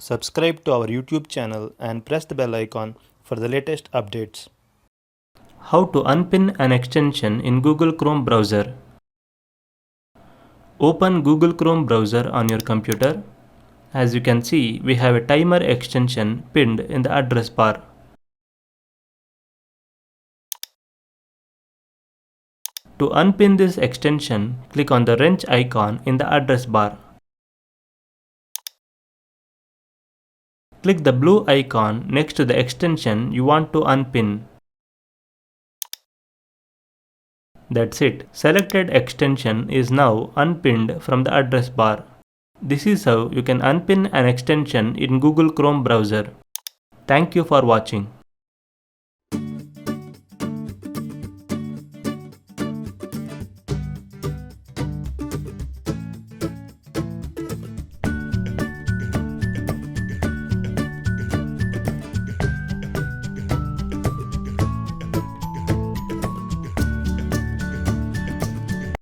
Subscribe to our YouTube channel and press the bell icon for the latest updates. How to unpin an extension in Google Chrome browser. Open Google Chrome browser on your computer. As you can see, we have a timer extension pinned in the address bar. To unpin this extension, click on the wrench icon in the address bar. Click the blue icon next to the extension you want to unpin. That's it. Selected extension is now unpinned from the address bar. This is how you can unpin an extension in Google Chrome browser. Thank you for watching.